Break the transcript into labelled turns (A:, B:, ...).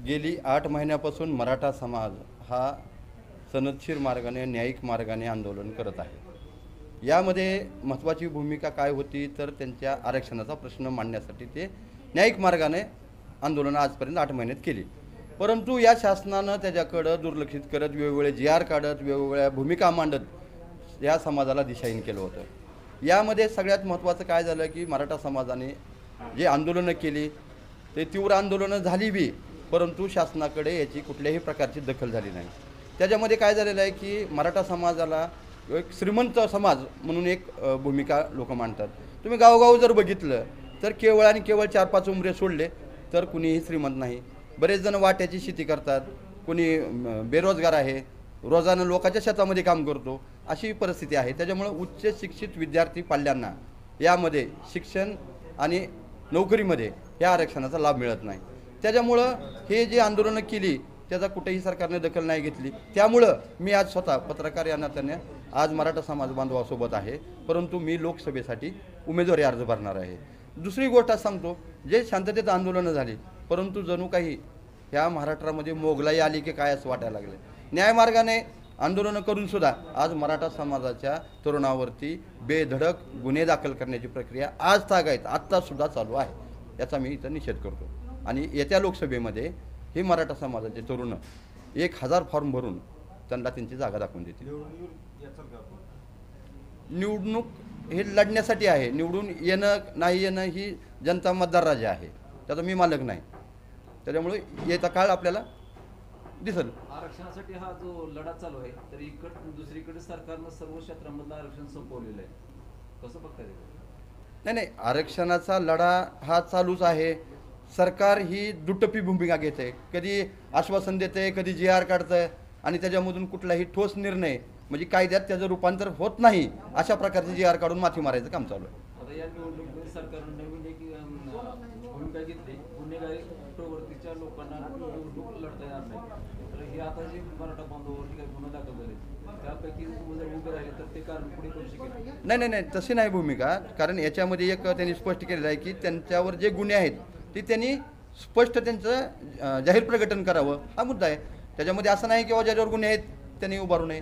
A: गेली 8 महिन्यापासून मराठा समाज हा सनदशीर मार्गाने न्यायिक मार्गाने आंदोलन करत आहे। यामध्ये महत्त्वाची भूमिका काय होती तर त्यांच्या आरक्षणाचा प्रश्न मांडण्यासाठी ते न्यायिक मार्गाने आंदोलन आजपर्यंत 8 महिन्यात केली। परंतु या शासनानं त्याच्याकडं दुर्लक्षित करत वेगवेगळे जी.आर. काढत वेगवेगळ्या भूमिका मांडत या समाजाला दिशाहीन केलं होतं। यामध्ये सगळ्यात महत्त्वाचं काय झालं की मराठा समाजाने जे आंदोलनं केली ते तीव्र आंदोलनं झाली बी, परंतु शासनाकडे याची कुठल्याही प्रकारची दखल झाली नाही। त्याच्यामध्ये काय झालेलं आहे की मराठा समाजाला एक श्रीमंत समाज म्हणून एक भूमिका लोक मांडतात। तुम्ही गावोगाव जर बघितलं तर केवळ आणि केवळ 4-5 उमरे सोडले तर कुणीही श्रीमंत नाही। बरेच जण वाट्याची शेती करतात, कुणी बेरोजगार आहे, रोजानं लोकांच्या शेतामध्ये काम करतो, अशी परिस्थिती आहे। त्याच्यामुळे उच्च शिक्षित विद्यार्थी पाल्यांना यामध्ये शिक्षण आणि नोकरीमध्ये या आरक्षणाचा लाभ मिळत नाही। त्याच्यामुळं हे जे आंदोलनं केली त्याचा कुठेही सरकारने दखल नाही घेतली। त्यामुळं मी आज स्वतः पत्रकार या नात्याने आज मराठा समाज बांधवासोबत आहे, परंतु मी लोकसभेसाठी उमेदवारी अर्ज भरणार आहे। दुसरी गोष्ट सांगतो, जे शांततेत आंदोलनं झाली परंतु जणू काही ह्या महाराष्ट्रामध्ये मोगलाई आली की काय असं वाटायला लागले। न्यायमार्गाने आंदोलनं करून सुद्धा आज मराठा समाजाच्या तरुणावरती बेधडक गुन्हे दाखल करण्याची प्रक्रिया आज तागायत आत्तासुद्धा चालू आहे। याचा मी इथं निषेध करतो आणि येत्या लोकसभेमध्ये हे मराठा समाजाचे तरुण 1000 फॉर्म भरून त्यांना त्यांची जागा दाखवून देतील। निवडणूक हे लढण्यासाठी आहे, निवडून येणं नाही येणं ही जनता मतदार राजा आहे, त्याचा मी मालक नाही। त्याच्यामुळे येता काळ आपल्याला दिसेल।
B: आरक्षणासाठी हा जो लढा चालू आहे तर दुसरीकडे सरकारनं सर्व क्षेत्रांमधलं आरक्षण संपवलेलं आहे, कसं बघताय?
A: नाही, आरक्षणाचा लढा हा चालूच आहे। सरकार ही दुटप्पी भूमिका घेते, कधी आश्वासन देते, कधी जी.आर. काढतं आणि त्याच्यामधून कुठलाही ठोस निर्णय म्हणजे कायद्यात त्याचं रूपांतर होत नाही, अशा प्रकारचे जी.आर. काढून माथी मारायचं काम चालू आहे।
B: आता या निवडणुकीमध्ये सरकारनं नवीन एक भूमिका घेतली, गुन्हेगारी प्रवृत्तीच्या लोकांना निवडणूक लढता येणार नाही। तर हे आता जे मराठा बांधवावरती काही गुन्हे दाखल झाले त्यापैकी जर उभे राहिले तर ते कारण पुढे करू शकेल?
A: नाही, तशी नाही भूमिका। कारण याच्यामध्ये एक त्यांनी स्पष्ट केलेलं आहे की त्यांच्यावर जे गुन्हे आहेत ते त्यांनी स्पष्ट त्यांचं जाहीर प्रकटन करावं, हा मुद्दा आहे। त्याच्यामध्ये असं नाही की ज्याच्यावर गुन्हे आहेत त्यांनी उभारू नये।